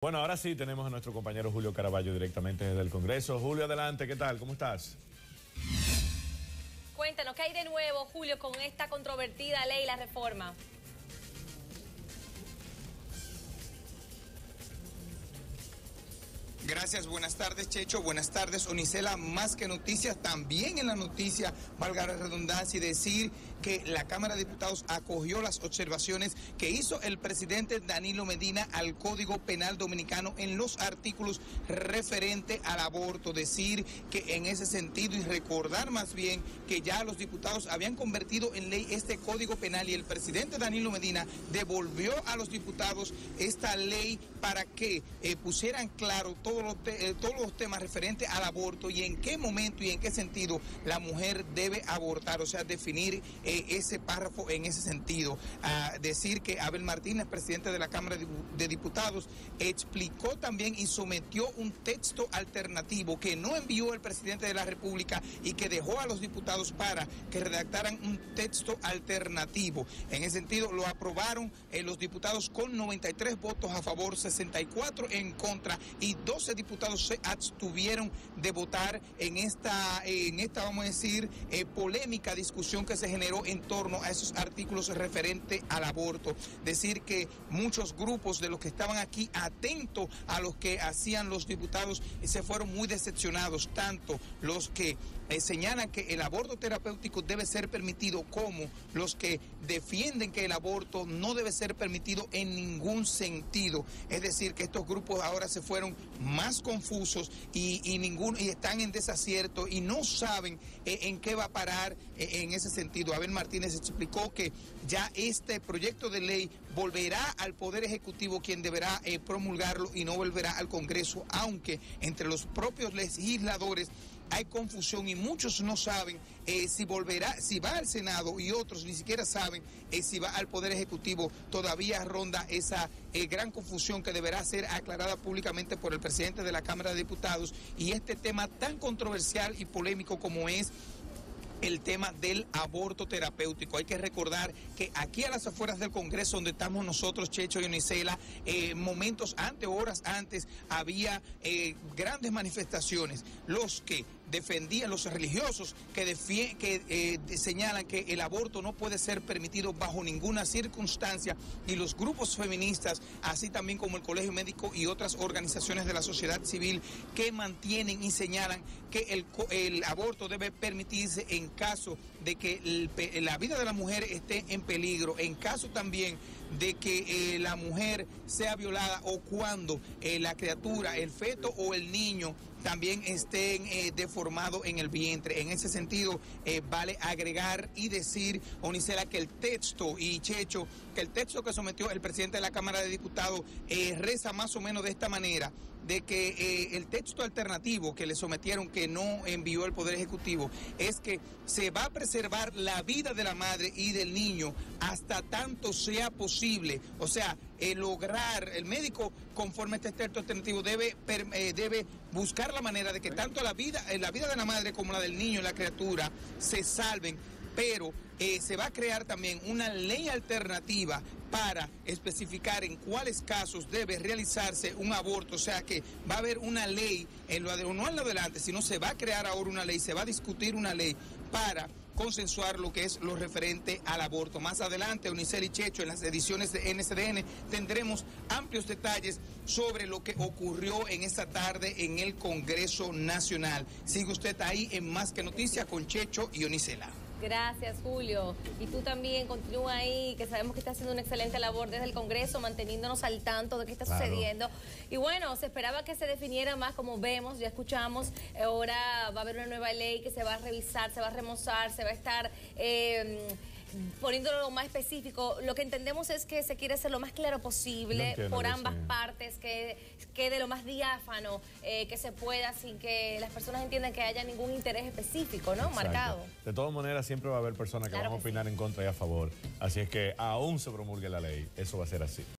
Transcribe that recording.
Bueno, ahora sí tenemos a nuestro compañero Julio Caraballo directamente desde el Congreso. Julio, adelante, ¿qué tal? ¿Cómo estás? Cuéntanos, ¿qué hay de nuevo, Julio, con esta controvertida ley, la reforma? Gracias, buenas tardes, Checho, buenas tardes, Onicela. Más que noticias, también en la noticia, valga la redundancia, y decir que la Cámara de Diputados acogió las observaciones que hizo el presidente Danilo Medina al Código Penal Dominicano en los artículos referentes al aborto. Decir que en ese sentido, y recordar más bien que ya los diputados habían convertido en ley este Código Penal, y el presidente Danilo Medina devolvió a los diputados esta ley para que pusieran claro todos los temas referentes al aborto y en qué momento y en qué sentido la mujer debe abortar, o sea, definir ese párrafo en ese sentido. Decir que Abel Martínez, presidente de la Cámara de Diputados, explicó también y sometió un texto alternativo que no envió el presidente de la República y que dejó a los diputados para que redactaran un texto alternativo. En ese sentido lo aprobaron los diputados con 93 votos a favor, 64 en contra, y 12 diputados se abstuvieron de votar en esta vamos a decir, polémica discusión que se generó en torno a esos artículos referentes al aborto. Decir que muchos grupos de los que estaban aquí atentos a lo que hacían los diputados se fueron muy decepcionados, tanto los que señalan que el aborto terapéutico debe ser permitido como los que defienden que el aborto no debe ser permitido en ningún sentido. Es decir, que estos grupos ahora se fueron más confusos y están en desacierto y no saben en qué va a parar en ese sentido. Abel Martínez explicó que ya este proyecto de ley volverá al Poder Ejecutivo, quien deberá promulgarlo, y no volverá al Congreso, aunque entre los propios legisladores hay confusión y muchos no saben si va al Senado, y otros ni siquiera saben si va al Poder Ejecutivo. Todavía ronda esa gran confusión que deberá ser aclarada públicamente por el presidente de la Cámara de Diputados, y este tema tan controversial y polémico como es el tema del aborto terapéutico. Hay que recordar que aquí a las afueras del Congreso, donde estamos nosotros, Checho y Onicela, momentos antes, horas antes, había grandes manifestaciones. Los que defendían, los religiosos que señalan que el aborto no puede ser permitido bajo ninguna circunstancia, y los grupos feministas, así también como el Colegio Médico y otras organizaciones de la sociedad civil, que mantienen y señalan que el aborto debe permitirse en caso de que la vida de la mujer esté en peligro, en caso también de que la mujer sea violada, o cuando la criatura, el feto o el niño también estén deformados en el vientre. En ese sentido, vale agregar y decir, Onicela, que el texto, y Checho, que el texto que sometió el presidente de la Cámara de Diputados reza más o menos de esta manera, de que el texto alternativo que le sometieron, que no envió el Poder Ejecutivo, es que se va a preservar la vida de la madre y del niño hasta tanto sea posible. O sea, lograr, el médico, conforme a este texto alternativo, debe buscar la manera de que tanto la vida de la madre como la del niño y la criatura se salven, pero se va a crear también una ley alternativa para especificar en cuáles casos debe realizarse un aborto. O sea que va a haber una ley, no en lo adelante, sino se va a crear ahora una ley, se va a discutir una ley para consensuar lo que es lo referente al aborto. Más adelante, Onicel y Checho, en las ediciones de NCDN, tendremos amplios detalles sobre lo que ocurrió en esta tarde en el Congreso Nacional. Sigue usted ahí en Más que Noticias con Checho y Onicela. Gracias, Julio. Y tú también continúa ahí, que sabemos que está haciendo una excelente labor desde el Congreso, manteniéndonos al tanto de qué está sucediendo. Y bueno, se esperaba que se definiera más, como vemos, ya escuchamos. Ahora va a haber una nueva ley que se va a revisar, se va a remozar, se va a estar poniéndolo lo más específico. Lo que entendemos es que se quiere hacer lo más claro posible por ambas partes, que quede lo más diáfano que se pueda, sin que las personas entiendan que haya ningún interés específico, ¿no? Marcado. De todas maneras, siempre va a haber personas que van a opinar en contra y a favor. Así es que aún se promulgue la ley, eso va a ser así.